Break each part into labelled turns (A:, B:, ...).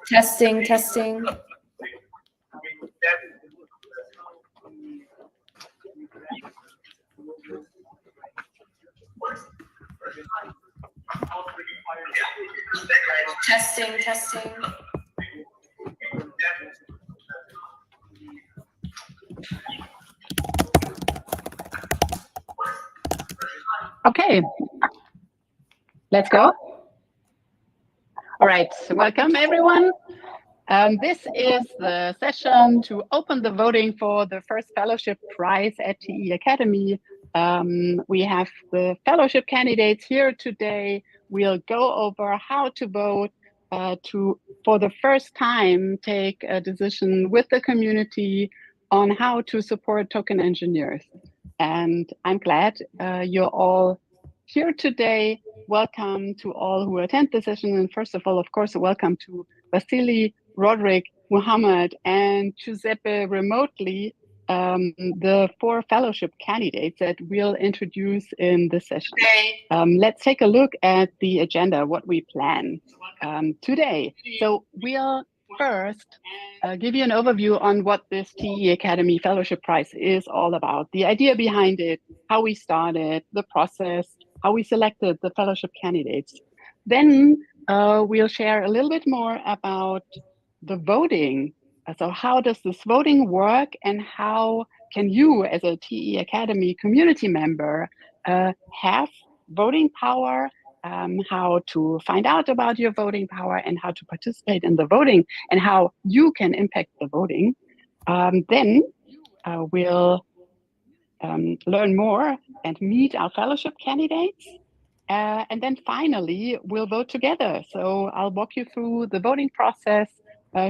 A: Testing, testing. Testing, testing.
B: Okay, let's go. All right, welcome everyone. This is the session to open the voting for the first fellowship prize at TE Academy. We have the fellowship candidates here today. We'll go over how to vote to, for the first time, take a decision with the community on how to support token engineers. And I'm glad you're all here today. Welcome to all who attend the session. And first of all, of course, welcome to Vasily, Roderick, Muhammad, and Giuseppe remotely, the 4 fellowship candidates that we'll introduce in this session. Let's take a look at the agenda, what we plan today. So we'll first give you an overview on what this TE Academy Fellowship Prize is all about, the idea behind it, how we started, the process, how we selected the fellowship candidates. Then we'll share a little bit more about the voting. So how does this voting work, and how can you as a TE Academy community member have voting power, how to find out about your voting power and how to participate in the voting and how you can impact the voting. Then we'll learn more and meet our fellowship candidates. And then finally, we'll vote together. So I'll walk you through the voting process,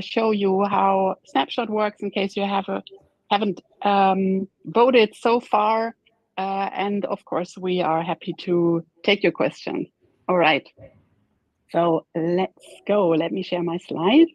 B: show you how Snapshot works in case you haven't voted so far. And of course, we are happy to take your questions. All right. So let's go. Let me share my slides.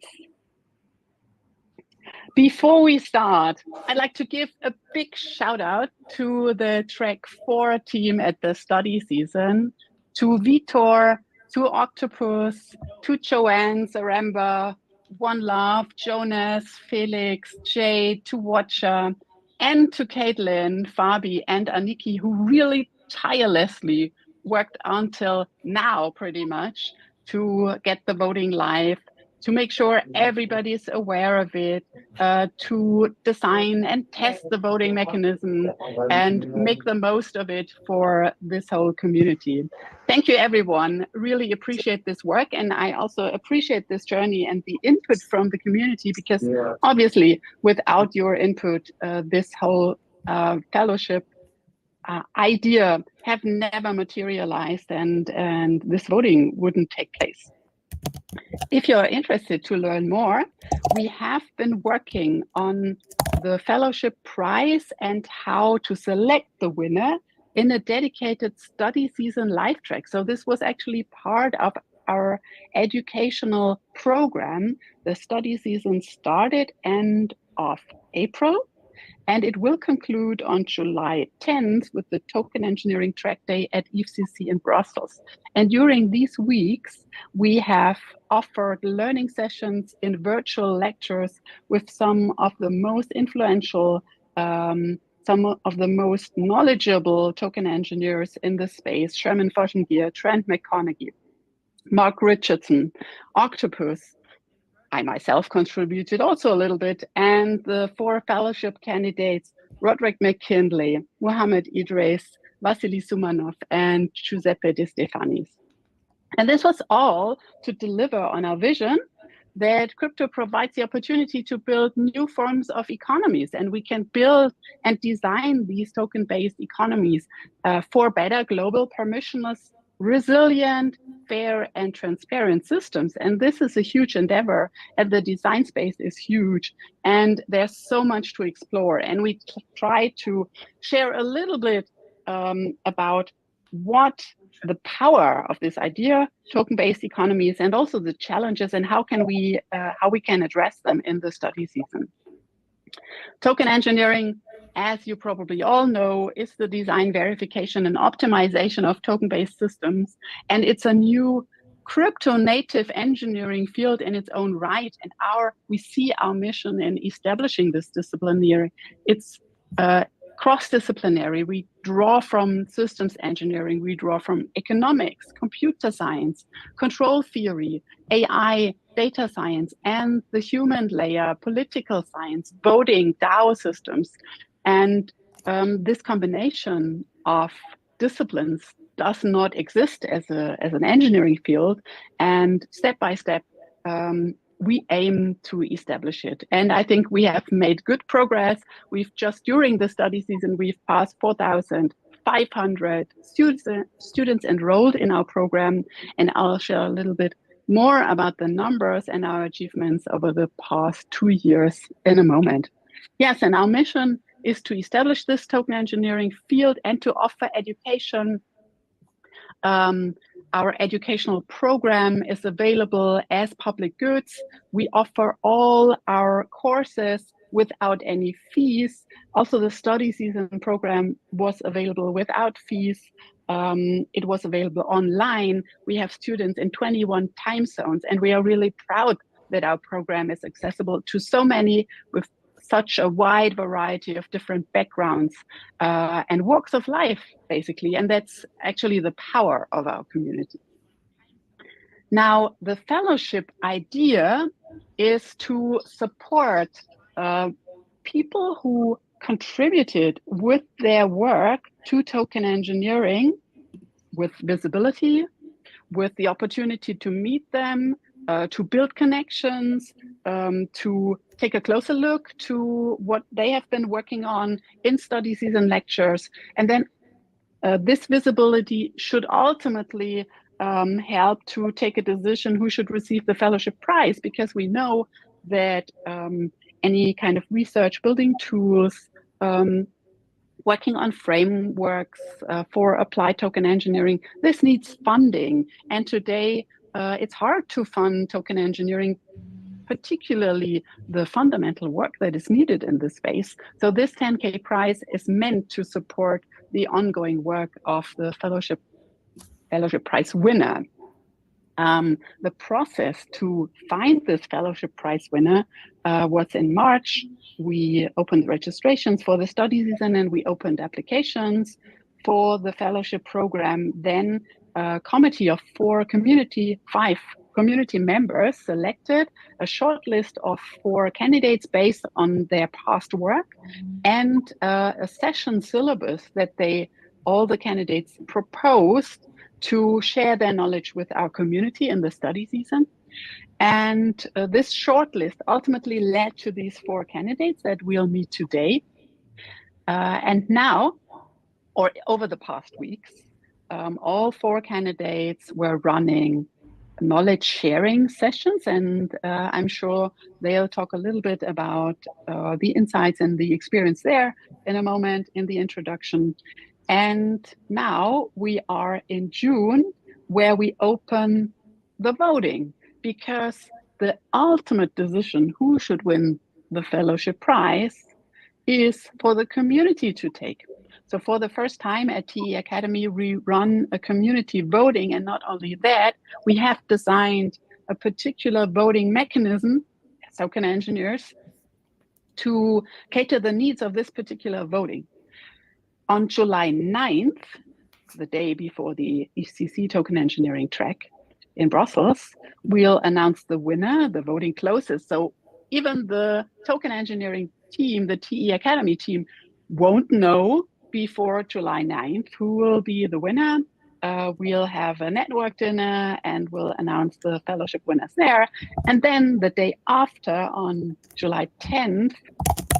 B: Before we start, I'd like to give a big shout out to the Track 4 team at the study season, to Vitor, to Octopus, to Joanne, Zaremba, One Love, Jonas, Felix, Jay, to Watcher, and to Caitlin, Fabi, and Aniki, who really tirelessly worked until now pretty much to get the voting live, to make sure everybody is aware of it, to design and test the voting mechanism and make the most of it for this whole community. Thank you, everyone. Really appreciate this work. And I also appreciate this journey and the input from the community, because obviously without your input, this whole fellowship idea have never materialized, and this voting wouldn't take place. If you're interested to learn more, we have been working on the fellowship prize and how to select the winner in a dedicated study season live track. So this was actually part of our educational program. The study season started end of April, and it will conclude on July 10th with the Token Engineering Track Day at EthCC in Brussels. And during these weeks, we have offered learning sessions in virtual lectures with some of the most influential, some of the most knowledgeable token engineers in the space: Sherman Foshengier, Trent McConaughey, Mark Richardson, Octopus. I myself contributed also a little bit, and the 4 fellowship candidates, Roderick, McKinley, Mohammed Idrees, Vasily Sumanov, and Giuseppe Destefanis. And this was all to deliver on our vision that crypto provides the opportunity to build new forms of economies, and we can build and design these token-based economies for better global permissionless, resilient, fair, and transparent systems. And this is a huge endeavor, and the design space is huge, and there's so much to explore. And we try to share a little bit about what the power of this idea, token-based economies, and also the challenges and how we can address them in the study season. Token engineering, as you probably all know, is the design, verification, and optimization of token-based systems, and it's a new crypto-native engineering field in its own right. And we see our mission in establishing this disciplinary. It's cross-disciplinary. We draw from systems engineering, we draw from economics, computer science, control theory, AI, data science, and the human layer, political science, voting, DAO systems. And this combination of disciplines does not exist as an engineering field, and step by step, we aim to establish it. And I think we have made good progress. We've just, during the study season, we've passed 4,500 students enrolled in our program, and I'll share a little bit more about the numbers and our achievements over the past 2 years in a moment. Yes, and our mission is to establish this token engineering field and to offer education. Our educational program is available as public goods. We offer all our courses without any fees. Also, the study season program was available without fees. It was available online. We have students in 21 time zones, and we are really proud that our program is accessible to so many with such a wide variety of different backgrounds and walks of life, basically. And that's actually the power of our community. Now, the fellowship idea is to support people who contributed with their work to token engineering with visibility, with the opportunity to meet them, to build connections, to take a closer look to what they have been working on in study season lectures. And then this visibility should ultimately help to take a decision who should receive the fellowship prize, because we know that any kind of research, building tools, working on frameworks for applied token engineering, this needs funding. And today, it's hard to fund token engineering, particularly the fundamental work that is needed in this space. So this 10K prize is meant to support the ongoing work of the fellowship prize winner. The process to find this fellowship prize winner was in March. We opened registrations for the study season and we opened applications for the fellowship program. Then a committee of 5 community members selected a short list of 4 candidates based on their past work and a session syllabus that all the candidates proposed to share their knowledge with our community in the study season. And this shortlist ultimately led to these 4 candidates that we'll meet today. And now, or over the past weeks, all 4 candidates were running knowledge sharing sessions, and I'm sure they'll talk a little bit about the insights and the experience there in a moment in the introduction. And now we are in June, where we open the voting, because the ultimate decision who should win the fellowship prize is for the community to take. So for the first time at TE Academy, we run a community voting, and not only that, we have designed a particular voting mechanism as token engineers to cater the needs of this particular voting. On July 9th, the day before the EthCC token engineering track in Brussels, we'll announce the winner. The voting closes. So even the token engineering team, the TE Academy team, won't know before July 9th who will be the winner. We'll have a network dinner and we'll announce the fellowship winners there. And then the day after, on July 10th,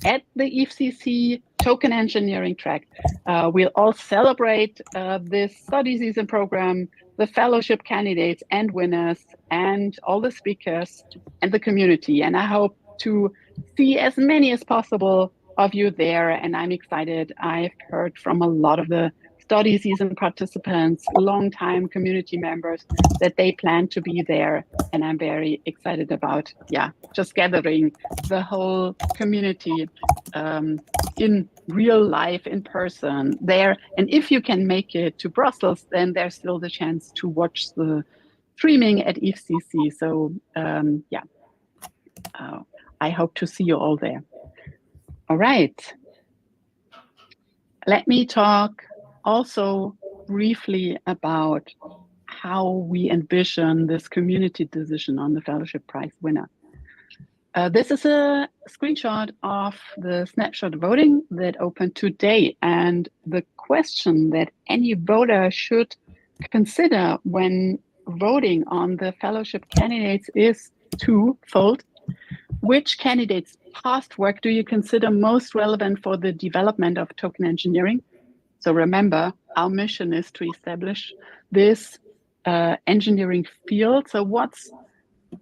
B: at the EthCC token engineering track, we'll all celebrate this study season program, the fellowship candidates and winners, and all the speakers and the community. And I hope to see as many as possible of you there, and I'm excited. I've heard from a lot of the study season participants, long-time community members, that they plan to be there. And I'm very excited about, just gathering the whole community in real life, in person there. And if you can make it to Brussels, then there's still the chance to watch the streaming at EthCC. So I hope to see you all there. All right. Let me talk also briefly about how we envision this community decision on the fellowship prize winner. This is a screenshot of the snapshot voting that opened today. And the question that any voter should consider when voting on the fellowship candidates is twofold. Which candidates' past work do you consider most relevant for the development of token engineering? So remember, our mission is to establish this engineering field. So what's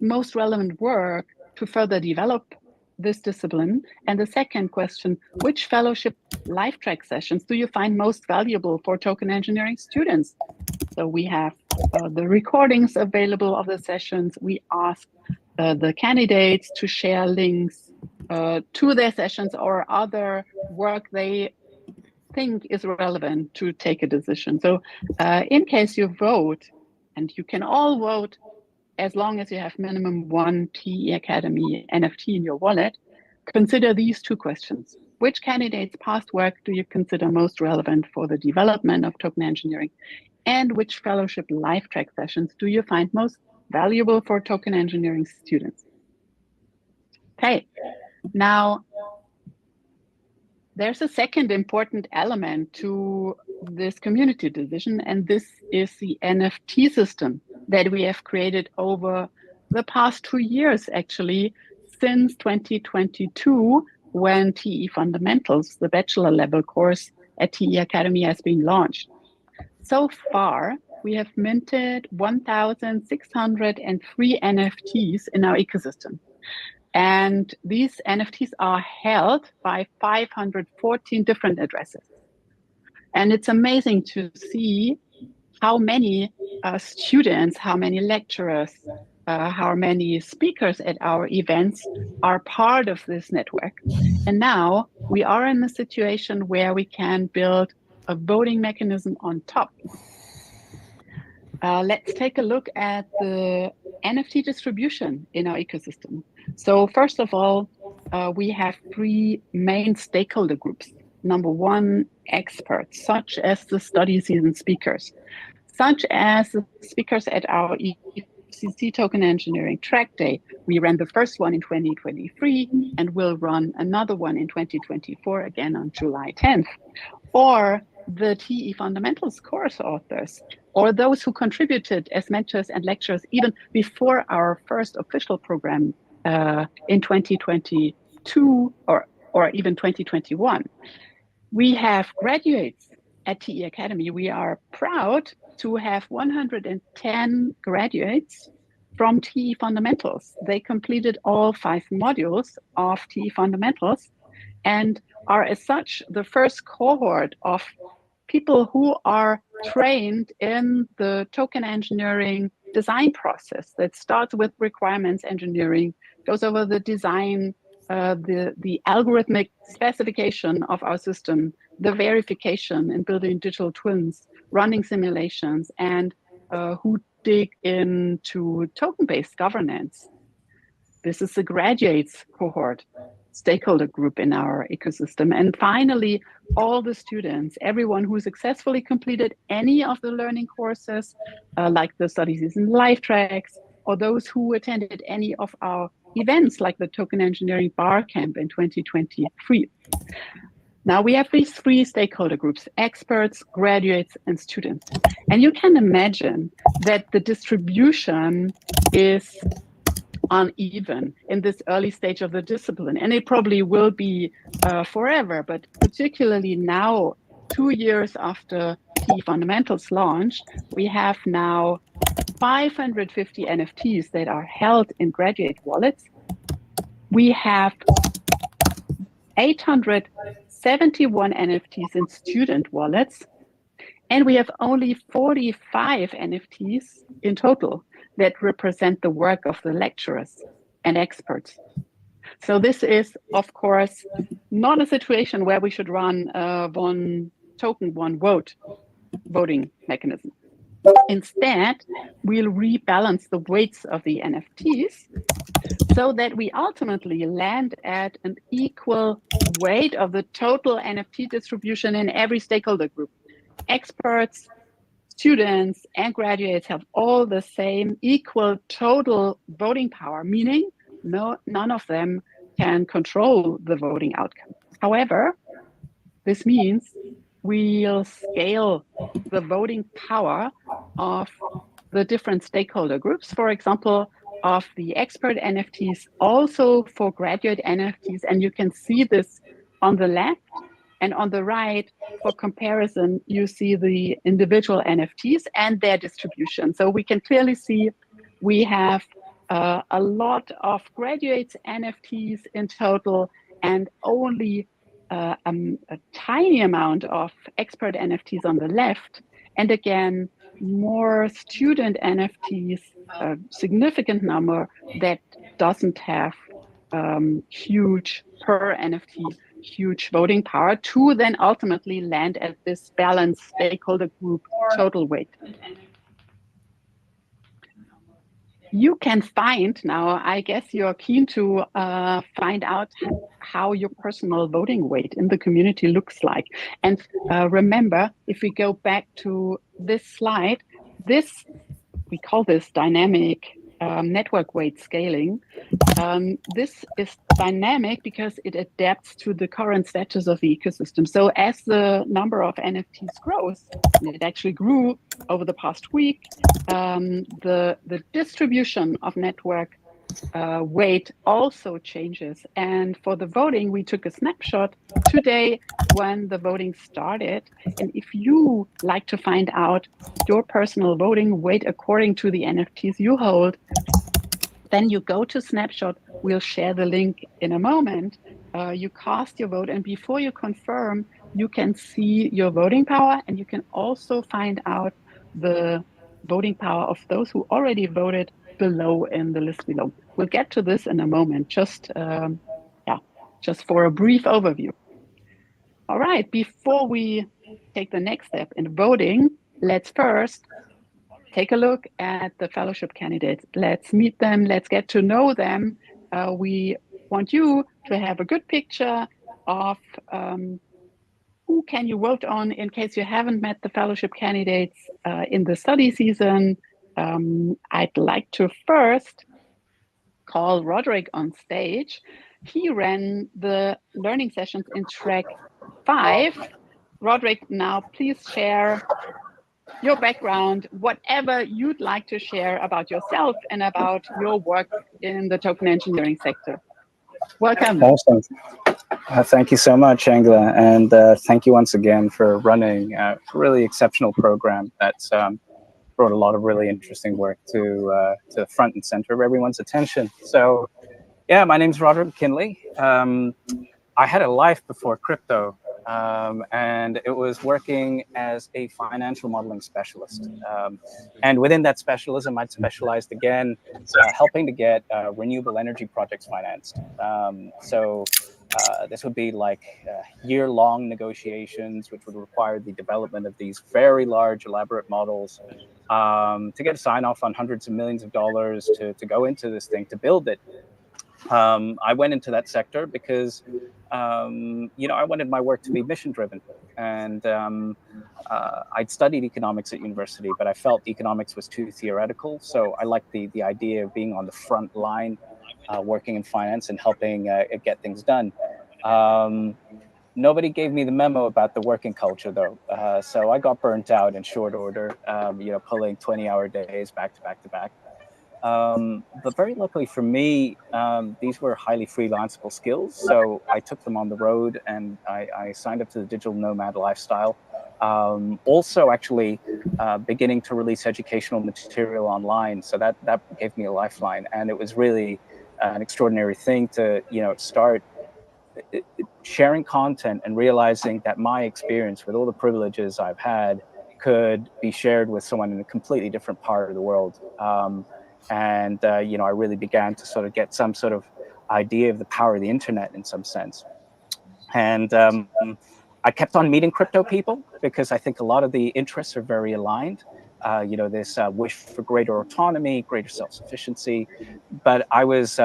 B: most relevant work to further develop this discipline? And the second question, which fellowship live track sessions do you find most valuable for token engineering students? So we have the recordings available of the sessions. We ask the candidates to share links to their sessions or other work they think is relevant to take a decision. So in case you vote, and you can all vote as long as you have minimum one TE Academy NFT in your wallet, consider these two questions. Which candidates' past work do you consider most relevant for the development of token engineering? And which fellowship live track sessions do you find most valuable for token engineering students? Okay, now there's a second important element to this community decision, and this is the NFT system that we have created over the past 2 years, actually, since 2022, when TE Fundamentals, the bachelor level course at TE Academy, has been launched. So far, we have minted 1,603 NFTs in our ecosystem. And these NFTs are held by 514 different addresses. And it's amazing to see how many students, how many lecturers, how many speakers at our events are part of this network. And now we are in a situation where we can build a voting mechanism on top. Let's take a look at the NFT distribution in our ecosystem. So first of all, we have 3 main stakeholder groups. Number 1, experts, such as the study season speakers, such as the speakers at our EthCC Token Engineering Track Day. We ran the first one in 2023 and will run another one in 2024, again on July 10th. Or the TE Fundamentals course authors, or those who contributed as mentors and lecturers even before our first official program in 2022 or even 2021. We have graduates at TE Academy. We are proud to have 110 graduates from TE Fundamentals. They completed all 5 modules of TE Fundamentals and are as such the first cohort of people who are trained in the token engineering design process that starts with requirements engineering, goes over the design, the algorithmic specification of our system, the verification and building digital twins, running simulations, and who dig into token-based governance. This is the graduates cohort, stakeholder group in our ecosystem. And finally, all the students, everyone who successfully completed any of the learning courses, like the study season live tracks, or those who attended any of our events like the Token Engineering Bar Camp in 2023. Now we have these 3 stakeholder groups: experts, graduates, and students. And you can imagine that the distribution is uneven in this early stage of the discipline, and it probably will be forever, but particularly now, 2 years after TE Fundamentals launched, we have now 550 NFTs that are held in graduate wallets. We have 871 NFTs in student wallets, And we have only 45 NFTs in total that represent the work of the lecturers and experts. So this is, of course, not a situation where we should run a one token, one vote voting mechanism. Instead, we'll rebalance the weights of the NFTs so that we ultimately land at an equal weight of the total NFT distribution in every stakeholder group. Experts, students, and graduates have all the same equal total voting power, meaning none of them can control the voting outcome. However, this means we'll scale the voting power of the different stakeholder groups, for example, of the expert NFTs, also for graduate NFTs. And you can see this on the left and on the right. For comparison, you see the individual NFTs and their distribution. So we can clearly see we have a lot of graduates NFTs in total and only a tiny amount of expert NFTs on the left. And again, more student NFTs, a significant number that doesn't have huge per NFT, huge voting power to then ultimately land at this balanced stakeholder group total weight. You can find now, I guess you're keen to find out how your personal voting weight in the community looks like. And remember, if we go back to this slide, we call this dynamic network weight scaling. This is dynamic because it adapts to the current status of the ecosystem. So as the number of NFTs grows, and it actually grew over the past week, the distribution of network weight also changes. And for the voting, we took a snapshot today when the voting started. And if you like to find out your personal voting weight according to the NFTs you hold, then you go to Snapshot. We'll share the link in a moment. You cast your vote, and before you confirm, you can see your voting power, and you can also find out the voting power of those who already voted below in the list below. We'll get to this in a moment, just for a brief overview. All right, before we take the next step in voting, let's first take a look at the fellowship candidates. Let's meet them. Let's get to know them. We want you to have a good picture of who can you vote on in case you haven't met the fellowship candidates in the study season. I'd like to first call Roderick on stage. He ran the learning sessions in track 5. Roderick, now please share your background, whatever you'd like to share about yourself and about your work in the token engineering sector. Welcome.
C: Awesome. Thank you so much, Angela, and thank you once again for running a really exceptional program that's brought a lot of really interesting work to the front and center of everyone's attention. So, yeah, my name's Roderick McKinley. I had a life before crypto. And it was working as a financial modeling specialist. And within that specialism, I'd specialized again, helping to get renewable energy projects financed. So this would be like year-long negotiations, which would require the development of these very large, elaborate models to get a sign-off on hundreds of millions of dollars to go into this thing, to build it. I went into that sector because I wanted my work to be mission-driven, and I'd studied economics at university, but I felt economics was too theoretical. So I liked the idea of being on the front line, working in finance and helping get things done. Nobody gave me the memo about the working culture, though. So I got burnt out in short order, pulling 20-hour days back to back to back. But very luckily for me, these were highly freelanceable skills. So I took them on the road, and I signed up to the digital nomad lifestyle. Also, actually, beginning to release educational material online. So that gave me a lifeline. And it was really an extraordinary thing to, start sharing content and realizing that my experience with all the privileges I've had could be shared with someone in a completely different part of the world. I really began to sort of get some sort of idea of the power of the internet in some sense. And I kept on meeting crypto people because I think a lot of the interests are very aligned. This wish for greater autonomy, greater self-sufficiency, but I was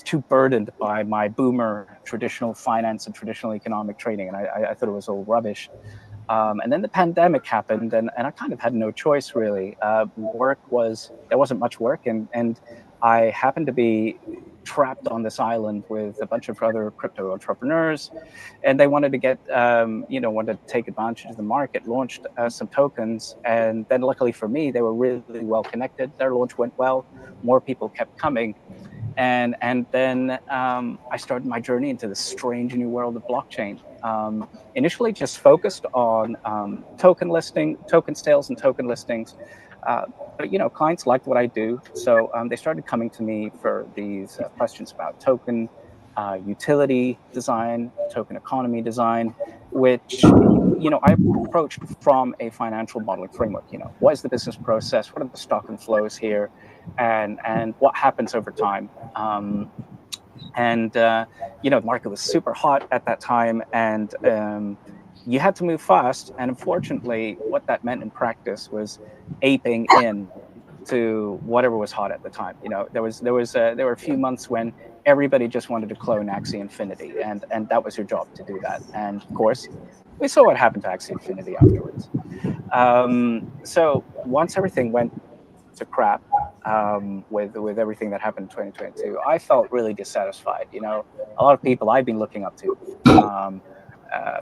C: too burdened by my boomer traditional finance and traditional economic training, and I thought it was all rubbish. And then the pandemic happened, and I kind of had no choice really. There wasn't much work, and I happened to be trapped on this island with a bunch of other crypto entrepreneurs, and they wanted to wanted to take advantage of the market, launched some tokens, and then luckily for me, they were really well connected. Their launch went well, more people kept coming, and then I started my journey into this strange new world of blockchain. Initially, just focused on token sales, and token listings. But clients liked what I do, so they started coming to me for these questions about token utility design, token economy design, which I approached from a financial modeling framework. What is the business process? What are the stock and flows here, and what happens over time? The market was super hot at that time, and you had to move fast. And unfortunately, what that meant in practice was aping in to whatever was hot at the time. There were a few months when everybody just wanted to clone Axie Infinity, and that was your job to do that. And of course, we saw what happened to Axie Infinity afterwards. So once everything went to crap, with everything that happened in 2022, I felt really dissatisfied. A lot of people I've been looking up to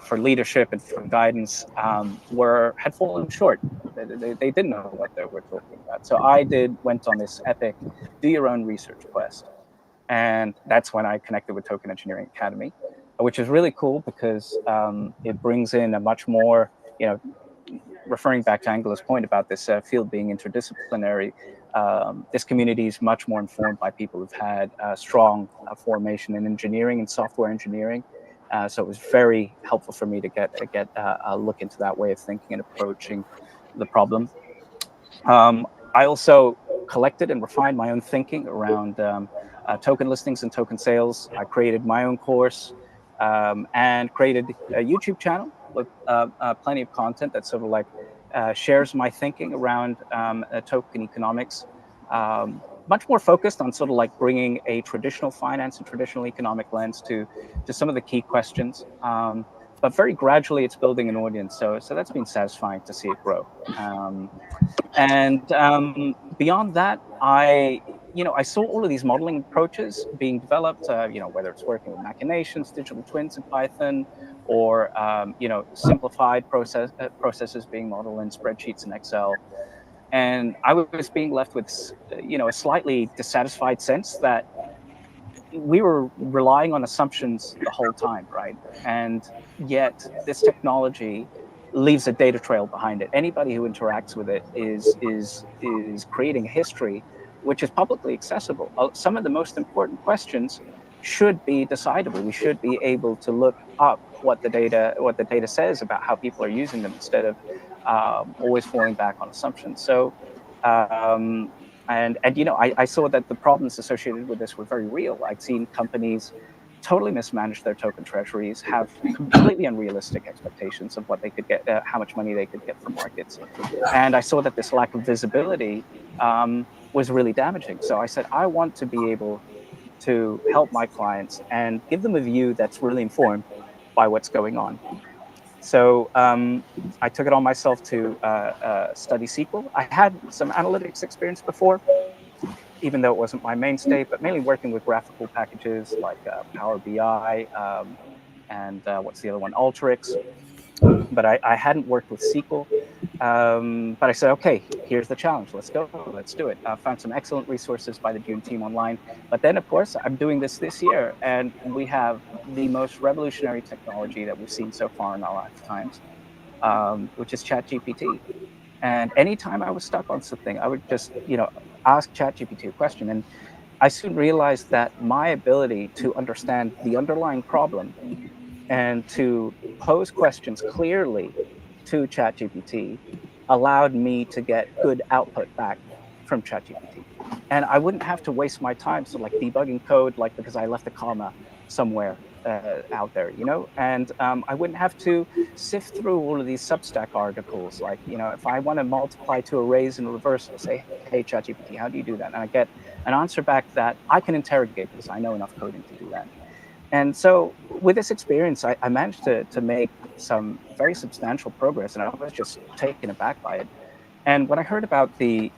C: for leadership and for guidance had fallen short. They didn't know what they were talking about. So I went on this epic do your own research quest. And that's when I connected with Token Engineering Academy, which is really cool because it brings in a much more, referring back to Angela's point about this field being interdisciplinary, this community is much more informed by people who've had strong formation in engineering and software engineering. So it was very helpful for me to get a look into that way of thinking and approaching the problem. I also collected and refined my own thinking around token listings and token sales. I created my own course and created a YouTube channel with plenty of content that sort of like shares my thinking around token economics. Much more focused on sort of like bringing a traditional finance and traditional economic lens to some of the key questions. But very gradually, it's building an audience. So that's been satisfying to see it grow. Beyond that, I saw all of these modeling approaches being developed, whether it's working with machinations, digital twins in Python, or, simplified processes being modeled in spreadsheets in Excel. And I was being left with, a slightly dissatisfied sense that we were relying on assumptions the whole time, right? And yet this technology leaves a data trail behind it. Anybody who interacts with it is creating a history which is publicly accessible. Some of the most important questions should be decidable. We should be able to look up what the data says about how people are using them instead of always falling back on assumptions. So I saw that the problems associated with this were very real. I'd seen companies totally mismanage their token treasuries, have completely unrealistic expectations of what they could get, how much money they could get from markets. And I saw that this lack of visibility was really damaging. So I said, I want to be able to help my clients and give them a view that's really informed by what's going on. So I took it on myself to study SQL. I had some analytics experience before, even though it wasn't my mainstay, but mainly working with graphical packages like Power BI and what's the other one, Alteryx. But I hadn't worked with SQL. But I said, okay, here's the challenge. Let's go. Let's do it. I found some excellent resources by the Dune team online. But then, of course, I'm doing this year, and we have the most revolutionary technology that we've seen so far in our lifetimes, which is ChatGPT. And anytime I was stuck on something, I would just, ask ChatGPT a question. And I soon realized that my ability to understand the underlying problem and to pose questions clearly to ChatGPT allowed me to get good output back from ChatGPT. And I wouldn't have to waste my time like debugging code, like because I left a comma somewhere out there, and I wouldn't have to sift through all of these Substack articles. Like, if I want to multiply two arrays in reverse, I'll say, hey, ChatGPT, how do you do that? And I get an answer back that I can interrogate because I know enough coding to do that. And so with this experience, I managed to make some very substantial progress, and I was just taken aback by it. And when I heard about the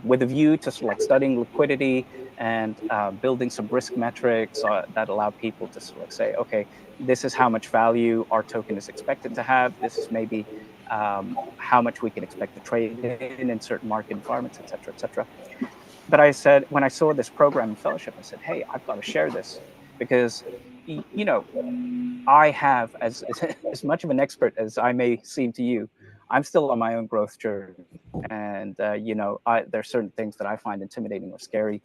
C: with a view to sort of like studying liquidity and building some risk metrics that allow people to sort of like say, okay, this is how much value our token is expected to have. This is maybe how much we can expect to trade in certain market environments, et cetera, et cetera. But I said, when I saw this program in fellowship, I said, hey, I've got to share this because, I have, as much of an expert as I may seem to you, I'm still on my own growth journey. And, there's certain things that I find intimidating or scary.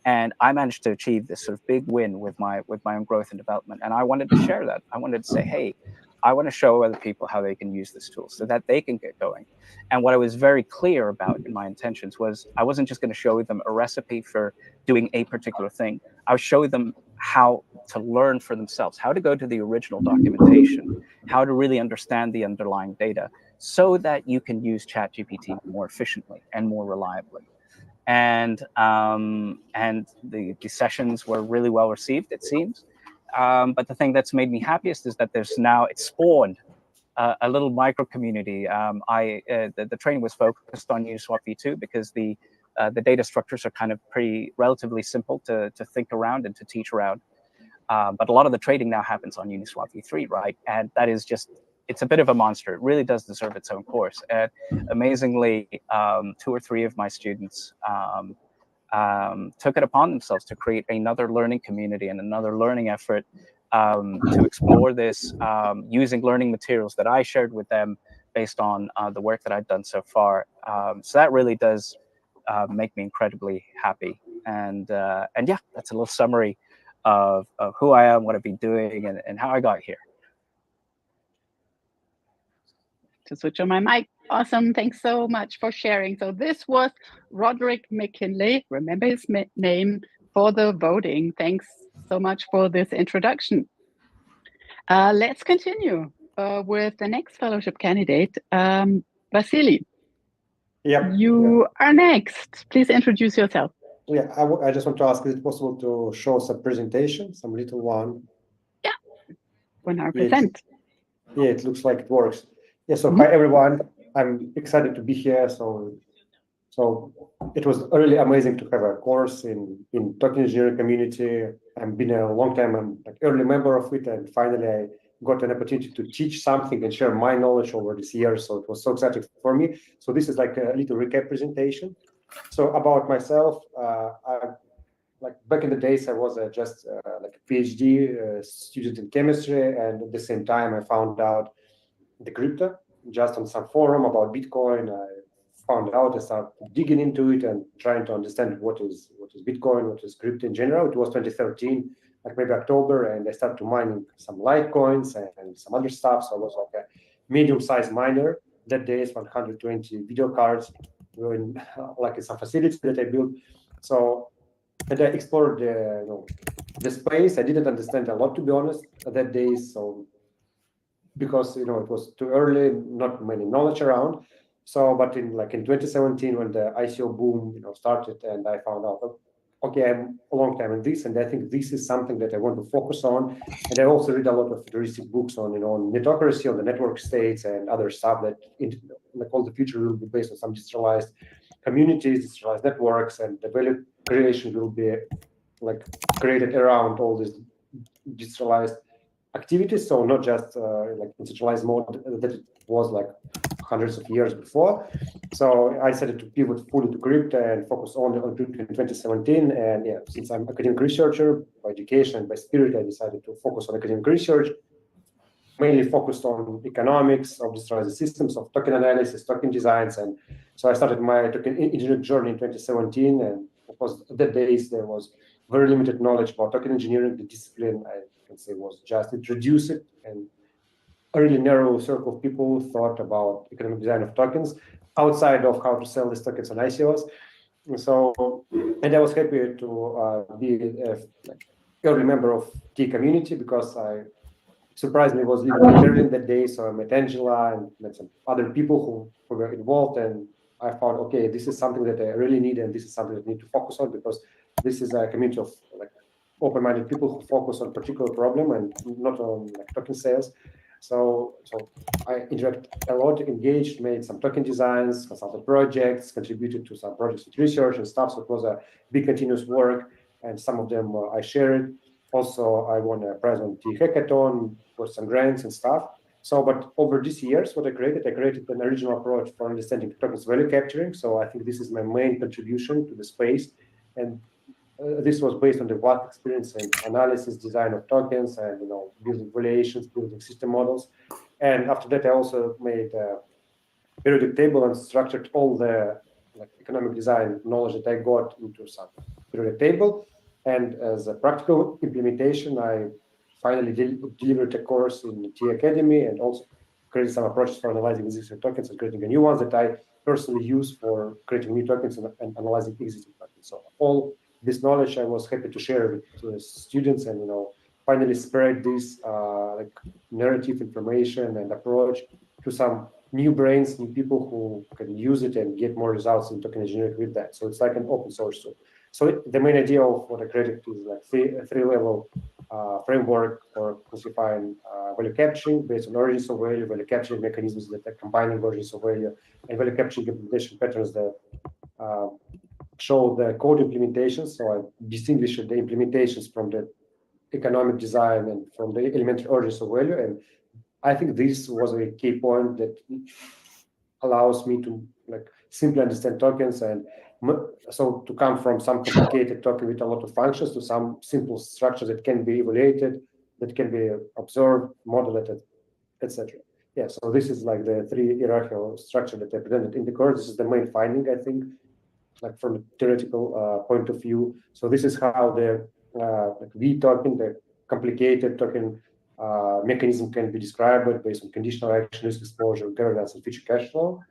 C: And I managed to achieve this sort of big win with my own growth and development. And I wanted to share that. I wanted to say, hey, I want to show other people how they can use this tool so that they can get going. And what I was very clear about in my intentions was I wasn't just going to show them a recipe for doing a particular thing. I was showing them how to learn for themselves, how to go to the original documentation, how to really understand the underlying data so that you can use ChatGPT more efficiently and more reliably. And the sessions were really well received, it seems. But the thing that's made me happiest is that it's spawned a little micro community. The training was focused on Uniswap v2 because the data structures are kind of relatively simple to think around and to teach around. But a lot of the trading now happens on Uniswap v3, right? And that is it's a bit of a monster. It really does deserve its own course. And amazingly, 2 or 3 of my students took it upon themselves to create another learning community and another learning effort to explore this using learning materials that I shared with them based on the work that I've done so far. So that really does make me incredibly happy. And yeah, that's a little summary of who I am, what I've been doing, and how I got here.
B: To switch on my mic. Awesome. Thanks so much for sharing. So this was Roderick McKinley. Remember his name for the voting. Thanks so much for this introduction. Let's continue with the next fellowship candidate, Vasily.
D: Yeah.
B: You are next. Please introduce yourself.
D: Yeah, I just want to ask, is it possible to show some presentation, some little one?
B: Yeah, 100%.
D: Yeah, it looks like it works. Yeah, so hi everyone. I'm excited to be here. So it was really amazing to have a course in token engineering community. I've been a long time, I'm like early member of it, and finally I got an opportunity to teach something and share my knowledge over this year. So it was so exciting for me. So this is like a little recap presentation. So about myself, like back in the days, I was just like a PhD student in chemistry, and at the same time, I found out the crypto just on some forum about Bitcoin. I found out, I started digging into it and trying to understand what is Bitcoin, what is crypto in general. It was 2013, like maybe October, and I started mining some Litecoins and some other stuff. So I was like a medium-sized miner that days, 120 video cards, in like in some facility that I built. So and I explored the space. I didn't understand a lot, to be honest, that days. So because it was too early, not many knowledge around. So, but in 2017, when the ICO boom started, and I found out, okay, I'm a long time in this, and I think this is something that I want to focus on. And I also read a lot of futuristic books on netocracy, on the network states, and other stuff that all the future will be based on some decentralized communities, decentralized networks, and the value creation will be created around all these decentralized activities. So not just like in centralized mode that it was like hundreds of years before. So I decided to pivot fully to crypto and focus only on crypto in 2017. And yeah, since I'm an academic researcher by education and by spirit, I decided to focus on academic research, mainly focused on economics of decentralized systems, of token analysis, token designs. And so I started my token engineering journey in 2017. And of course, at that days, there was very limited knowledge about token engineering. The discipline, I can say, was just introduced, and a really narrow circle of people who thought about economic design of tokens outside of how to sell these tokens on ICOs. And I was happy to be a early member of the community, because I surprisingly was living in Berlin that day. So I met Angela and met some other people who were involved, and I found, okay, this is something that I really need, and this is something that I need to focus on, because this is a community of open-minded people who focus on a particular problem and not on token sales. So I interacted a lot, engaged, made some token designs, consulted projects, contributed to some projects with research and stuff. So it was a big continuous work, and some of them I shared. Also, I won a prize on the hackathon, got some grants and stuff. So, but over these years, what I created an original approach for understanding tokens value capturing. So I think this is my main contribution to the space. And this was based on the vast experience and analysis, design of tokens, and building valuations, building system models. And after that, I also made a periodic table and structured all the economic design knowledge that I got into some periodic table. And as a practical implementation, I finally delivered a course in T Academy, and also created some approaches for analyzing existing tokens and creating new ones that I personally use for creating new tokens and analyzing existing tokens. So all this knowledge I was happy to share with students, and finally spread this narrative information and approach to some new brains, new people who can use it and get more results in token engineering with that. So it's like an open source tool. So the main idea of what I created is a three-level framework for classifying value capturing based on origins of value, value capturing mechanisms that are combining origins of value, and value capturing implementation patterns that show the code implementations. So I distinguish the implementations from the economic design and from the elementary origins of value. And I think this was a key point that allows me to simply understand tokens, and so to come from some complicated token with a lot of functions to some simple structures that can be evaluated, that can be observed, modeled, etc. Yeah, so this is the three hierarchical structure that I presented in the course. This is the main finding, I think, from a theoretical point of view. So this is how the V token, the complicated token mechanism, can be described based on conditional action, risk exposure, governance, and future cash flow.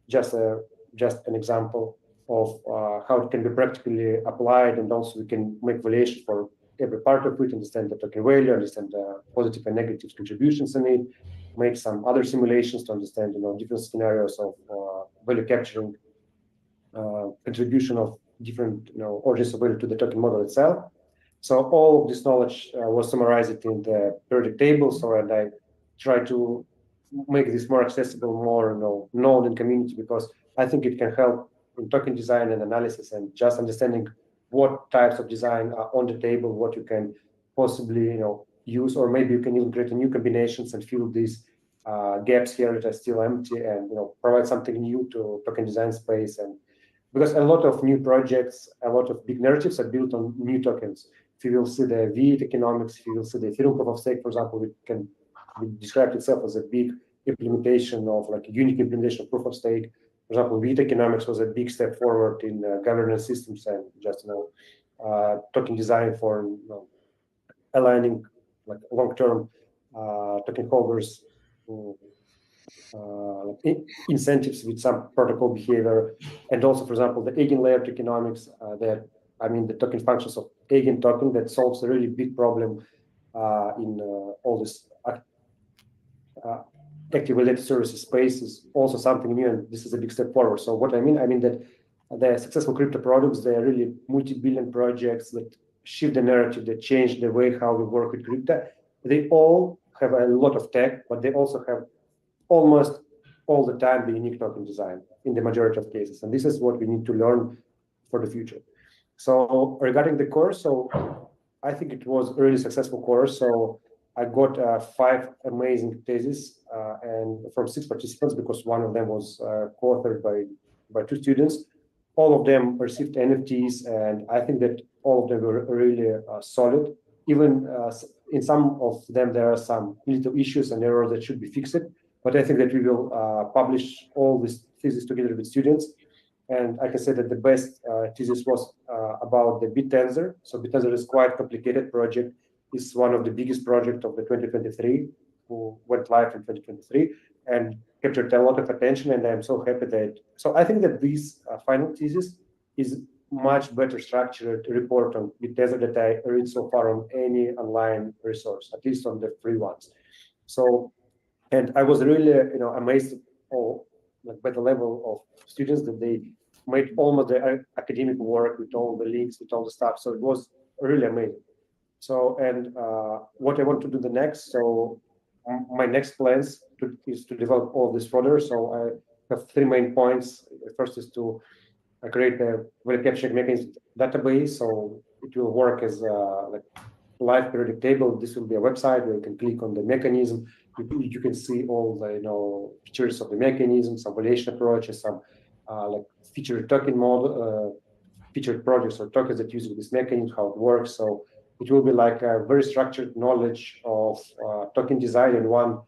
D: Just an example of how it can be practically applied, and also we can make valuation for every part of it, understand the token value, understand the positive and negative contributions in it, make some other simulations to understand different scenarios of value capturing, contribution of different origins of value to the token model itself. So all of this knowledge was summarized in the periodic table. So and I try to make this more accessible, more known in community, because I think it can help in token design and analysis, and just understanding what types of design are on the table, what you can possibly use, or maybe you can even create new combinations and fill these gaps here that are still empty, and provide something new to token design space. And because a lot of new projects, a lot of big narratives are built on new tokens. If you will see the V economics, if you will see the Ethereum proof of stake, for example, it can describe itself as a big implementation of a unique implementation of proof of stake. For example, V economics was a big step forward in governance systems and just token design for aligning long-term token holders incentives with some protocol behavior. And also, for example, the eigenlayer economics, the token functions of eigen token, that solves a really big problem in all this active related services space, is also something new, and this is a big step forward. So what I mean that the successful crypto products, they are really multi-billion projects that shift the narrative, that change the way how we work with crypto. They all have a lot of tech, but they also have almost all the time the unique token design in the majority of cases. And this is what we need to learn for the future. So regarding the course, so I think it was a really successful course. So I got 5 amazing theses and from 6 participants, because one of them was co-authored by 2 students. All of them received NFTs, and I think that all of them were really solid. Even in some of them, there are some little issues and errors that should be fixed. But I think that we will publish all these theses together with students. And I can say that the best thesis was about the BitTensor. So BitTensor is quite a complicated project. It's one of the biggest projects of the 2023. who went live in 2023 and captured a lot of attention. And I'm so happy that. So I think that this final thesis is much better structured report on Bethesda that I read so far on any online resource, at least on the free ones. So, and I was really, amazed by the level of students that they made almost the academic work with all the links, with all the stuff. So it was really amazing. So, and what I want to do the next, so my next plans is to develop all this further. So I have 3 main points. The first is to create a value capturing mechanism database. So it will work as like live periodic table. This will be a website where you can click on the mechanism. You can see all the features of the mechanism, some valuation approaches, some like featured token model, featured projects or tokens that use this mechanism, how it works. So it will be like a very structured knowledge of token design in one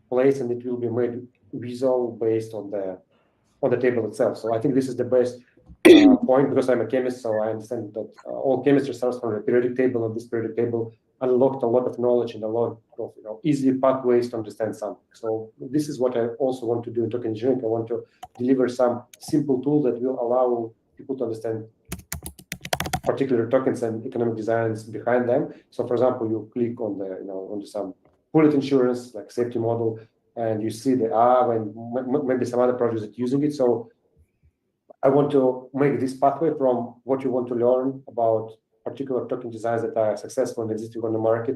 D: place, and it will be made visual based on the table itself. So I think this is the best point, because I'm a chemist, so I understand that all chemistry starts from a periodic table, and this periodic table unlocked a lot of knowledge and a lot of easy pathways to understand something. So this is what I also want to do in token engineering. I want to deliver some simple tool that will allow people to understand particular tokens and economic designs behind them. So, for example, you click on on some bullet insurance like safety model, and you see the and maybe some other projects that using it. So I want to make this pathway from what you want to learn about particular token designs that are successful and existing on the market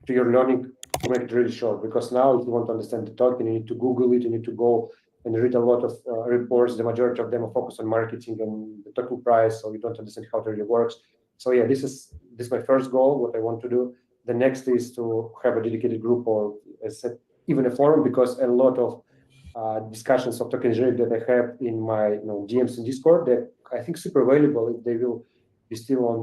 D: to your learning, to make it really short. Because now, if you want to understand the token, you need to Google it, you need to go and read a lot of reports. The majority of them are focused on marketing and the token price, so you don't understand how it really works. So yeah, this is my first goal, what I want to do. The next is to have a dedicated group, or as I said, even a forum, because a lot of discussions of token engineering that I have in my DMs in Discord, that I think super valuable if they will be still on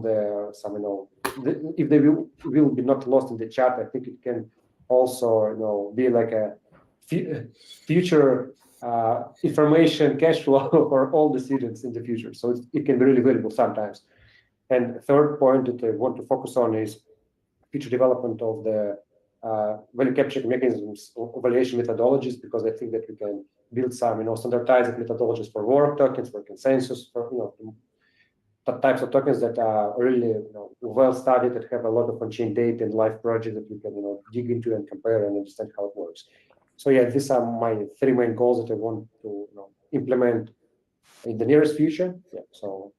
D: if they will be not lost in the chat. I think it can also be like a future information cash flow for all the students in the future. So it can be really valuable sometimes. And the third point that I want to focus on is future development of the value capture mechanisms or evaluation methodologies, because I think that we can build some standardized methodologies for work tokens, for consensus, for types of tokens that are really well studied, that have a lot of on-chain data and live projects that we can dig into and compare and understand how it works. So yeah, these are my 3 main goals that I want to implement in the nearest future. Yeah, so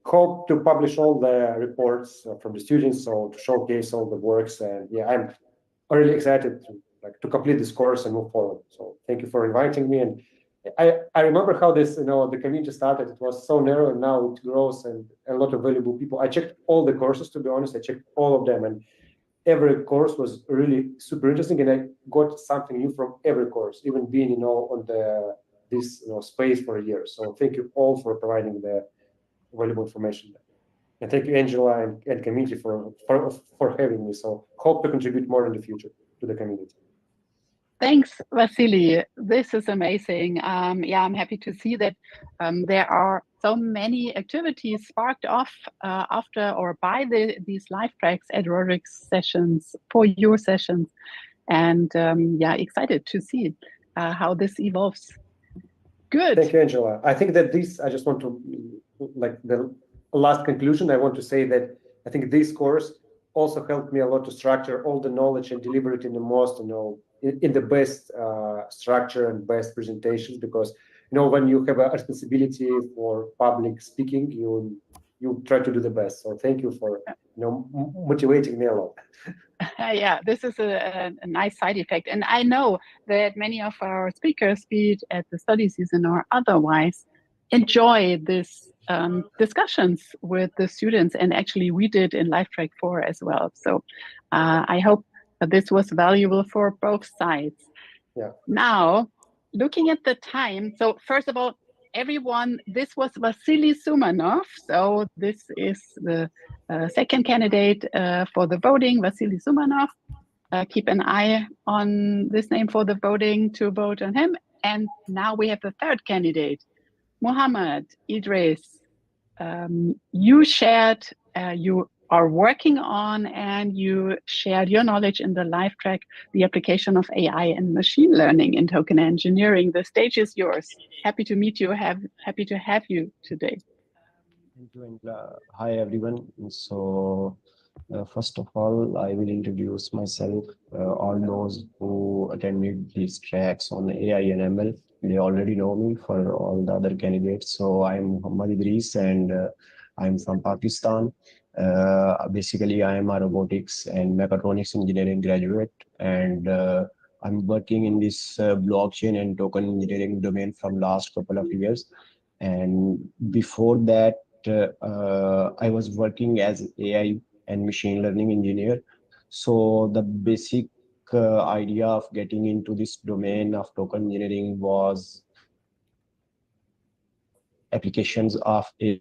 D: hope to publish all the reports from the students, so to showcase all the works. And yeah, I'm really excited to complete this course and move forward. So thank you for inviting me. And I remember how this the community started. It was so narrow, and now it grows, and a lot of valuable people. I checked all the courses, to be honest. I checked all of them, and every course was really super interesting, and I got something new from every course, even being on this space for a year. So thank you all for providing the valuable information. And thank you, Angela, and community for having me. So hope to contribute more in the future to the community.
B: Thanks, Vasily. This is amazing. Yeah, I'm happy to see that there are so many activities sparked off after or by these live tracks at Roderick's sessions, for your sessions. And yeah, excited to see how this evolves. Good.
D: Thank you, Angela. I think that I just want to, the last conclusion, I want to say that I think this course also helped me a lot to structure all the knowledge and deliver it in the most, in the best structure and best presentations, because when you have a responsibility for public speaking, you try to do the best. So thank you for motivating me a lot.
B: Yeah, this is a nice side effect, and I know that many of our speakers, be it at the study season or otherwise, enjoy this discussions with the students, and actually we did in Live Track 4 as well. So I hope that this was valuable for both sides.
D: Yeah.
B: Now, looking at the time, so first of all, everyone, this was Vasily Sumanov. So this is the second candidate for the voting, Vasily Sumanov. Keep an eye on this name for the voting to vote on him. And now we have the third candidate, Muhammad Idrees. You shared, you are working on, and you shared your knowledge in the live track, the application of AI and machine learning in token engineering. The stage is yours. Happy to meet you. Happy to have you today.
E: Thank you, Angela. Hi, everyone. So, first of all, I will introduce myself. All those who attended these tracks on AI and ML, they already know me. For all the other candidates, so I'm Muhammad Idrees, and I'm from Pakistan. Basically, I am a robotics and mechatronics engineering graduate, and I'm working in this blockchain and token engineering domain from last couple of years. And before that, I was working as AI and machine learning engineer. So the basic idea of getting into this domain of token engineering was applications of AI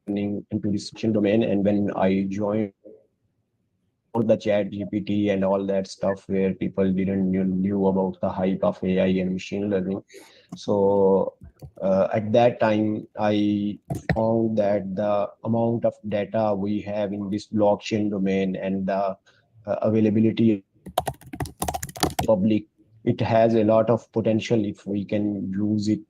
E: into this domain. And when I joined the chat GPT and all that stuff, where people didn't knew about the hype of AI and machine learning. So at that time, I found that the amount of data we have in this blockchain domain and the availability public, it has a lot of potential if we can use it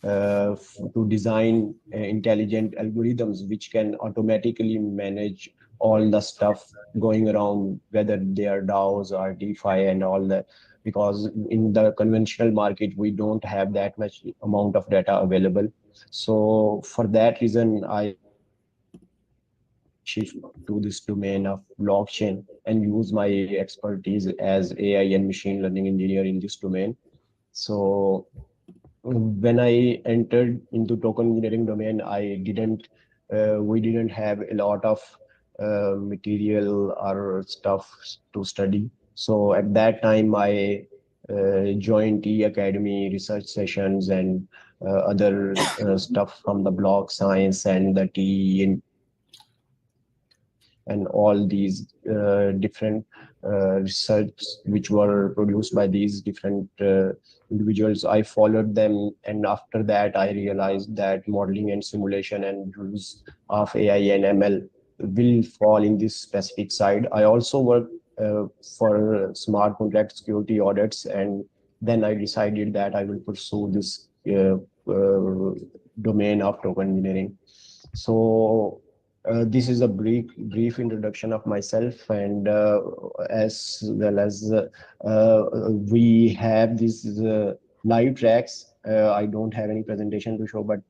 E: to design intelligent algorithms which can automatically manage all the stuff going around, whether they are DAOs or DeFi and all that. Because in the conventional market, we don't have that much amount of data available. So for that reason, I shift to this domain of blockchain and use my expertise as AI and machine learning engineer in this domain. So when I entered into token engineering domain, we didn't have a lot of material or stuff to study. So at that time, I joined T Academy research sessions and other stuff from the block science and the T and all these different research which were produced by these different individuals. I followed them, and after that I realized that modeling and simulation and use of AI and ML will fall in this specific side. I also work for smart contract security audits, and then I decided that I will pursue this domain of token engineering. So this is a brief introduction of myself, and as well as we have these live tracks. I don't have any presentation to show, but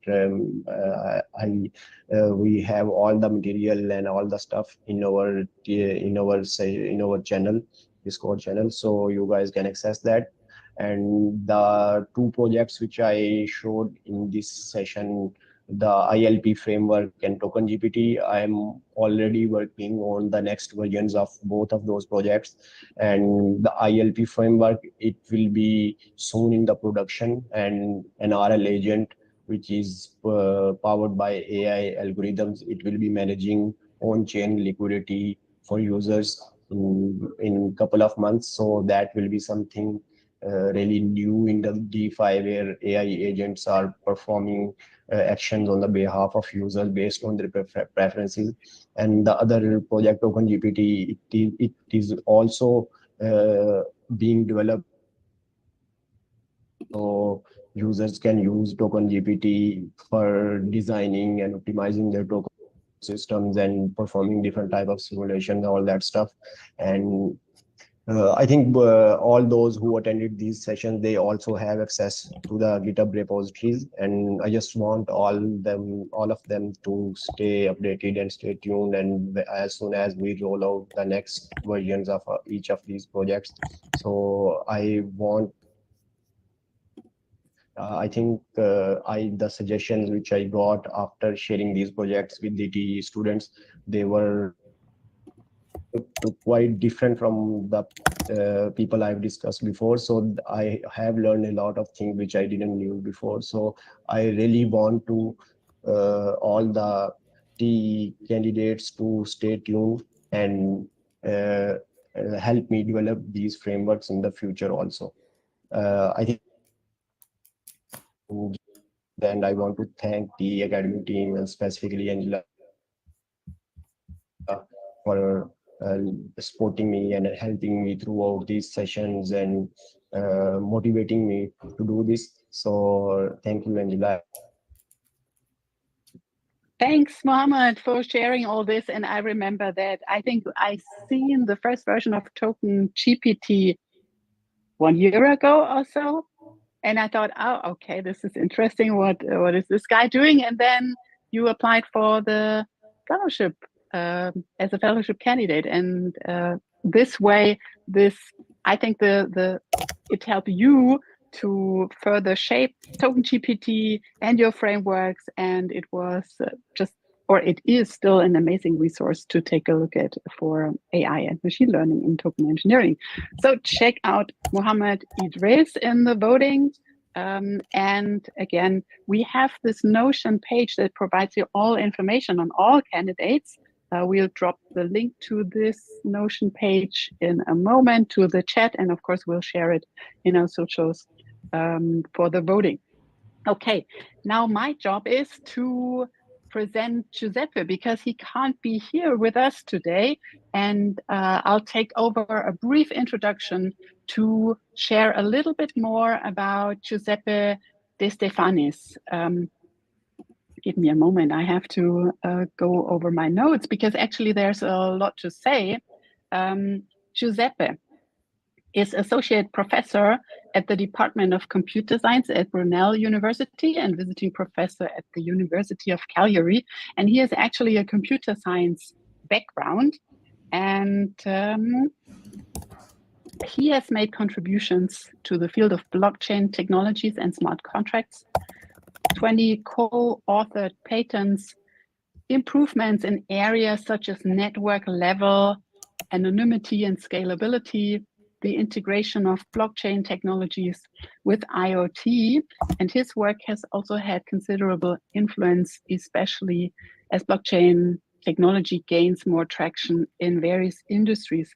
E: we have all the material and all the stuff in our channel, Discord channel, so you guys can access that. And the two projects which I showed in this session, the ILP framework and token GPT, I am already working on the next versions of both of those projects. And the ILP framework, it will be soon in the production, and an RL agent, which is powered by AI algorithms, it will be managing on-chain liquidity for users in couple of months. So that will be something really new in the DeFi, where AI agents are performing actions on the behalf of users based on their preferences. And the other project, Token GPT, it is also being developed, so users can use Token GPT for designing and optimizing their token systems and performing different type of simulation, all that stuff. And I think all those who attended these sessions, they also have access to the GitHub repositories, and I just want all of them to stay updated and stay tuned. And as soon as we roll out the next versions of each of these projects, so I think the suggestions which I got after sharing these projects with the TE students, they were quite different from the people I've discussed before. So I have learned a lot of things which I didn't knew before. So I really want to all the T candidates to stay tuned and help me develop these frameworks in the future also. I think, and I want to thank the academic team and specifically Angela for supporting me and helping me throughout these sessions and motivating me to do this. So thank you, Angela.
B: Thanks, Mohammed, for sharing all this. And I remember that I think I seen the first version of Token GPT 1 year ago or so. And I thought, oh, okay, this is interesting. What is this guy doing? And then you applied for the fellowship as a fellowship candidate. And this way, I think it helped you to further shape Token GPT and your frameworks. And it was it is still an amazing resource to take a look at for AI and machine learning in token engineering. So check out Mohammed Idrees in the voting. And again, we have this Notion page that provides you all information on all candidates. We'll drop the link to this Notion page in a moment to the chat. And of course, we'll share it in our socials for the voting. Okay, now my job is to present Giuseppe because he can't be here with us today. And I'll take over a brief introduction to share a little bit more about Giuseppe Destefanis. Give me a moment, I have to go over my notes because actually there's a lot to say. Giuseppe is associate professor at the Department of Computer Science at Brunel University and visiting professor at the University of Calgary. And he has actually a computer science background. And he has made contributions to the field of blockchain technologies and smart contracts, 20 co-authored patents, improvements in areas such as network level, anonymity and scalability, the integration of blockchain technologies with IoT. And his work has also had considerable influence, especially as blockchain technology gains more traction in various industries.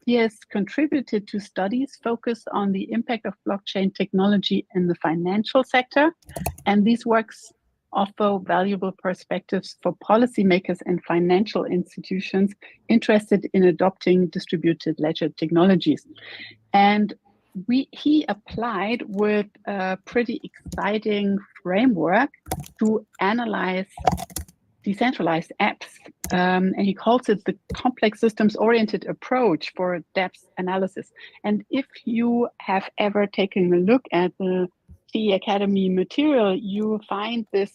B: He has contributed to studies focused on the impact of blockchain technology in the financial sector. And these works offer valuable perspectives for policymakers and financial institutions interested in adopting distributed ledger technologies. And he applied with a pretty exciting framework to analyze decentralized apps. And he calls it the complex systems oriented approach for depth analysis. And if you have ever taken a look at the TE Academy material, you find this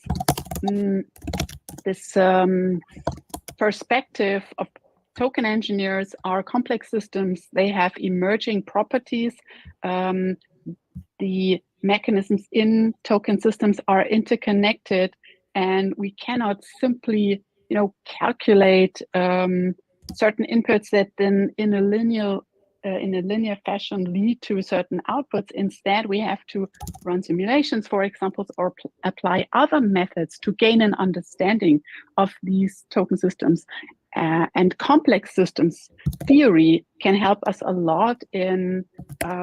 B: perspective of token engineers are complex systems. They have emerging properties. The mechanisms in token systems are interconnected, and we cannot simply, calculate certain inputs that then in a linear fashion lead to certain outputs. Instead, we have to run simulations, for example, or apply other methods to gain an understanding of these token systems. And complex systems theory can help us a lot in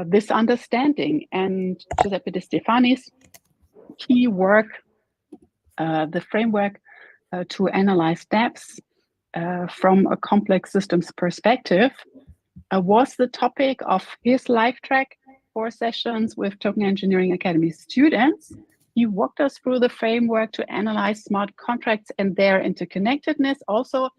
B: this understanding. And Giuseppe Destefanis' key work, the framework to analyze steps from a complex systems perspective, was the topic of his live track 4 sessions with Token Engineering Academy students. He walked us through the framework to analyze smart contracts and their interconnectedness. Also,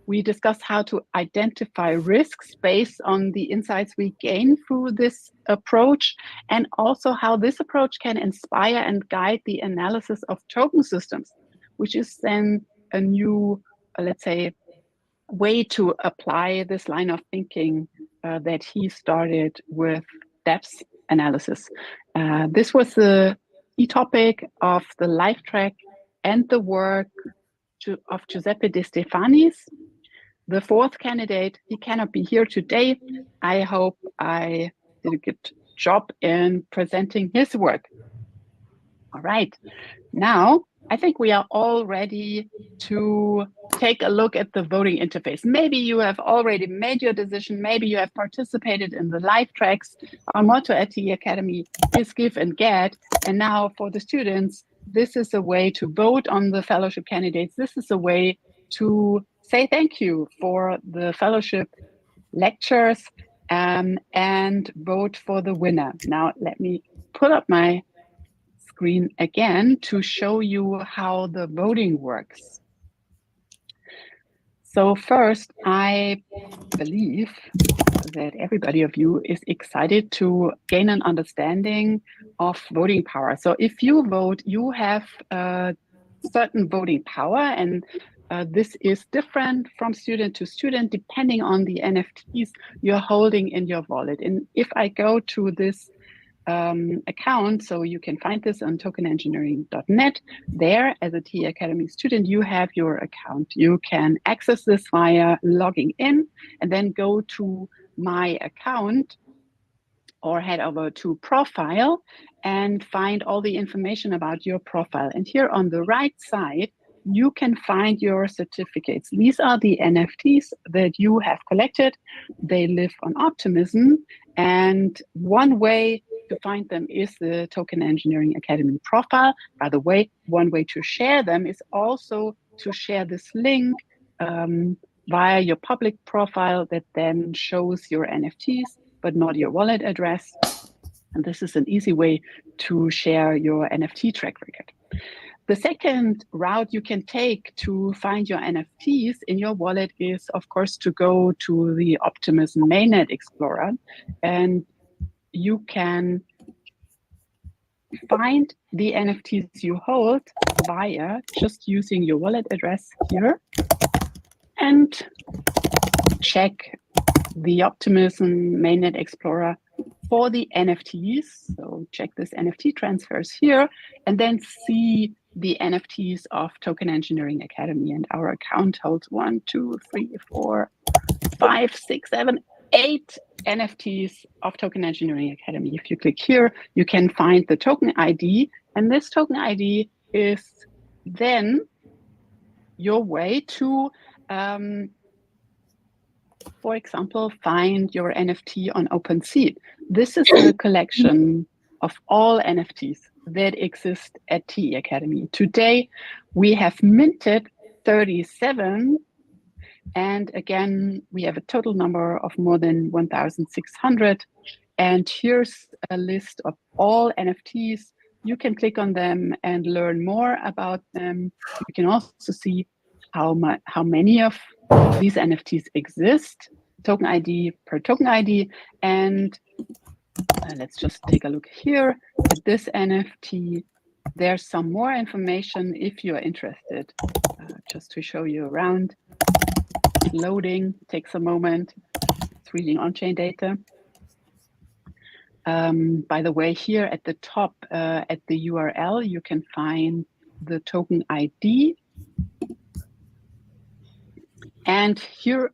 B: we discussed how to identify risks based on the insights we gain through this approach, and also how this approach can inspire and guide the analysis of token systems, which is then a new, let's say, way to apply this line of thinking that he started with depth analysis. This was the key topic of the live track and the work of Giuseppe Destefanis. The 4th candidate, he cannot be here today. I hope I did a good job in presenting his work. All right, now I think we are all ready to take a look at the voting interface. Maybe you have already made your decision. Maybe you have participated in the live tracks. Our motto at TE Academy is give and get. And now for the students, this is a way to vote on the fellowship candidates. This is a way to say thank you for the fellowship lectures and vote for the winner. Now, let me pull up my screen again to show you how the voting works. So first, I believe that everybody of you is excited to gain an understanding of voting power. So if you vote, you have certain voting power, and this is different from student to student depending on the NFTs you're holding in your wallet. And if I go to this account, so you can find this on tokenengineering.net. There, as a TE Academy student, you have your account. You can access this via logging in and then go to my account or head over to profile and find all the information about your profile. And here on the right side, you can find your certificates. These are the NFTs that you have collected. They live on Optimism. And one way to find them is the Token Engineering Academy profile. By the way, one way to share them is also to share this link via your public profile that then shows your NFTs, but not your wallet address. And this is an easy way to share your NFT track record. The second route you can take to find your NFTs in your wallet is, of course, to go to the Optimism mainnet Explorer, and you can find the NFTs you hold via just using your wallet address here and check the Optimism mainnet Explorer for the NFTs. So check this NFT transfers here and then see the NFTs of Token Engineering Academy. And our account holds 1, 2, 3, 4, 5, 6, 7, 8 NFTs of Token Engineering Academy. If you click here, you can find the token ID, and this token ID is then your way to, for example, find your NFT on OpenSea. This is a collection of all NFTs that exist at TE Academy. Today, we have minted 37. And again, we have a total number of more than 1,600. And here's a list of all NFTs. You can click on them and learn more about them. You can also see how many of these NFTs exist, token ID per token ID. And let's just take a look here at this NFT. There's some more information if you're interested, just to show you around. Loading takes a moment. It's reading on-chain data. By the way, here at the top, at the URL, you can find the token ID. And here,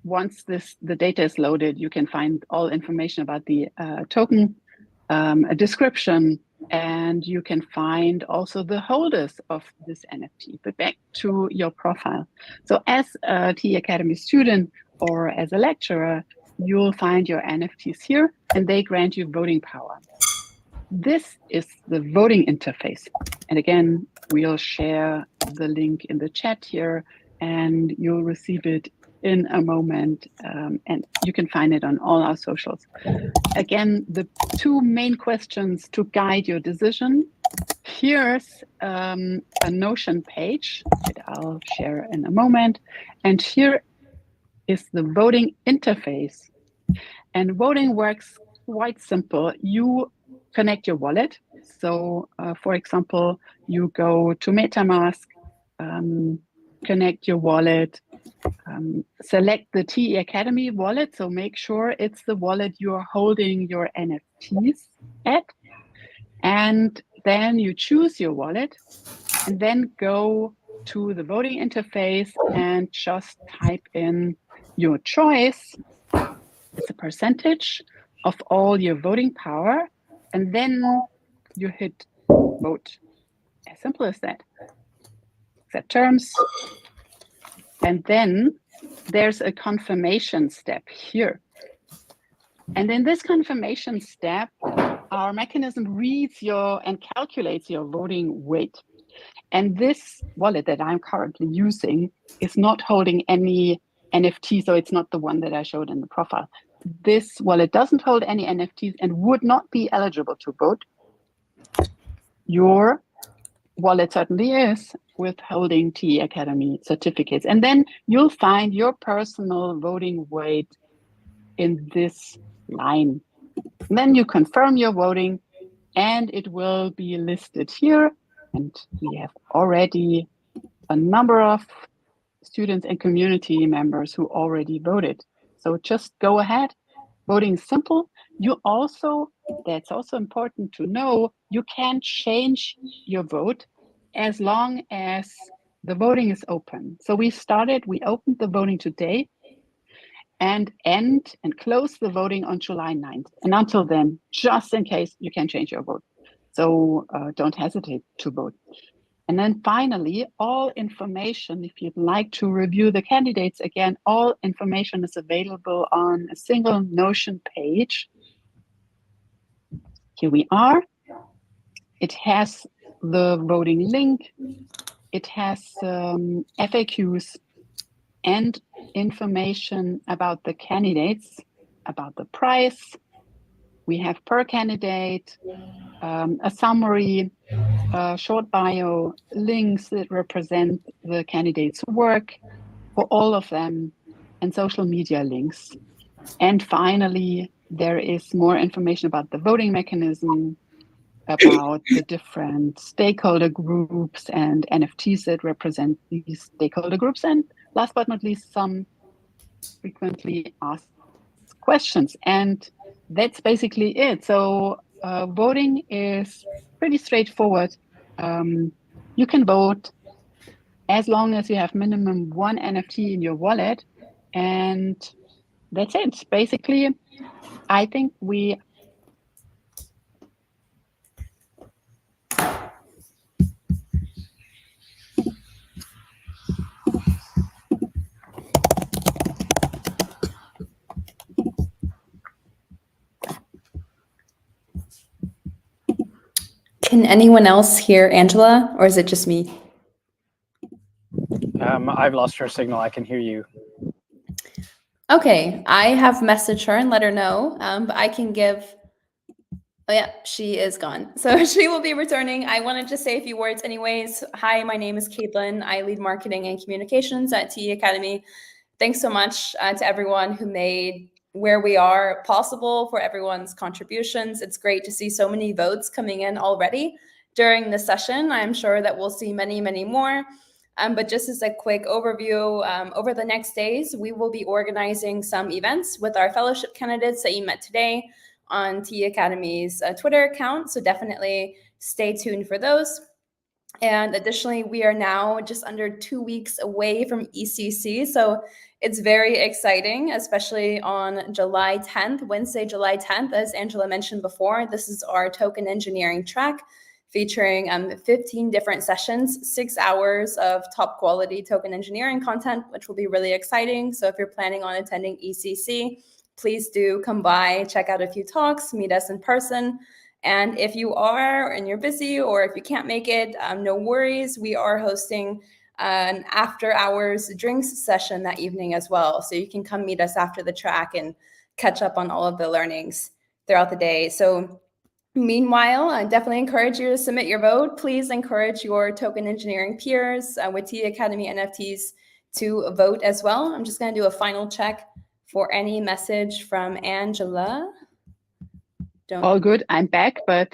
B: once the data is loaded, you can find all information about the token, a description, and you can find also the holders of this NFT. But back to your profile. So as a TE Academy student or as a lecturer, you'll find your NFTs here, and they grant you voting power. This is the voting interface. And again, we'll share the link in the chat here, and you'll receive it in a moment, and you can find it on all our socials. Again, the two main questions to guide your decision. Here's a Notion page that I'll share in a moment. And here is the voting interface. And voting works quite simple. You connect your wallet. So, for example, you go to MetaMask, connect your wallet, select the TE Academy wallet. So make sure it's the wallet you're holding your NFTs at. And then you choose your wallet and then go to the voting interface and just type in your choice. It's a percentage of all your voting power. And then you hit vote. As simple as that. Accept terms. And then there's a confirmation step here. And in this confirmation step, our mechanism reads and calculates your voting weight. And this wallet that I'm currently using is not holding any NFT, so it's not the one that I showed in the profile. This wallet doesn't hold any NFTs and would not be eligible to vote. Your wallet certainly is, with holding TE Academy certificates. And then you'll find your personal voting weight in this line. And then you confirm your voting, and it will be listed here. And we have already a number of students and community members who already voted. So just go ahead. Voting is simple. You also, that's also important to know, you can change your vote as long as the voting is open. So we opened the voting today and end and close the voting on July 9th. And until then, just in case, you can change your vote. So don't hesitate to vote. And then finally, all information, if you'd like to review the candidates again, all information is available on a single Notion page. Here we are. It has the voting link. It has FAQs and information about the candidates, about the price. We have per candidate, a summary, short bio, links that represent the candidates' work for all of them, and social media links. And finally, there is more information about the voting mechanism, about the different stakeholder groups and NFTs that represent these stakeholder groups, and last but not least, some frequently asked questions. And that's basically it. So voting is pretty straightforward. You can vote as long as you have minimum one NFT in your wallet, and that's it. Basically, I think we
A: Can anyone else hear Angela, or is it just me?
C: I've lost her signal. I can hear you.
A: Okay, I have messaged her and let her know, but I can give, oh yeah, she is gone. So she will be returning. I wanted to say a few words anyways. Hi, my name is Caitlin. I lead marketing and communications at TE Academy. Thanks so much to everyone who made where we are possible, for everyone's contributions. It's great to see so many votes coming in already during the session. I'm sure that we'll see many, many more. But just as a quick overview, over the next days, we will be organizing some events with our fellowship candidates that you met today on TE Academy's Twitter account. So definitely stay tuned for those. And additionally, we are now just under 2 weeks away from EthCC. So it's very exciting, especially on July 10th, Wednesday, July 10th, as Angela mentioned before. This is our token engineering track featuring 15 different sessions, 6 hours of top quality token engineering content, which will be really exciting. So if you're planning on attending EthCC, please do come by, check out a few talks, meet us in person. And if you are and you're busy, or if you can't make it, no worries. We are hosting an after hours drinks session that evening as well. So you can come meet us after the track and catch up on all of the learnings throughout the day. So meanwhile, I definitely encourage you to submit your vote. Please encourage your token engineering peers with TE Academy NFTs to vote as well. I'm just going to do a final check for any message from Angela.
B: All good. I'm back, but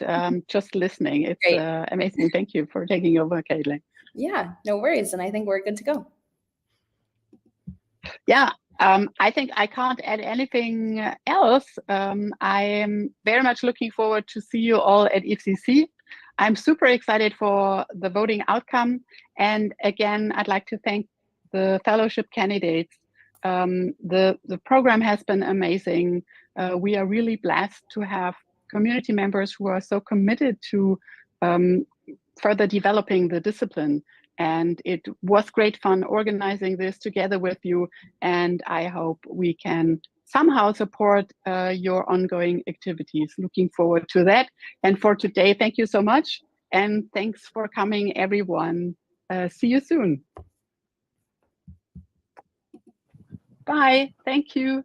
B: just listening. It's amazing. Thank you for taking over, Caitlin.
A: Yeah, no worries. And I think we're good to go.
B: Yeah, I think I can't add anything else. I am very much looking forward to see you all at EthCC. I'm super excited for the voting outcome. And again, I'd like to thank the fellowship candidates. The program has been amazing. We are really blessed to have community members who are so committed to further developing the discipline. And it was great fun organizing this together with you. And I hope we can somehow support your ongoing activities. Looking forward to that. And for today, thank you so much. And thanks for coming, everyone. See you soon. Bye. Thank you.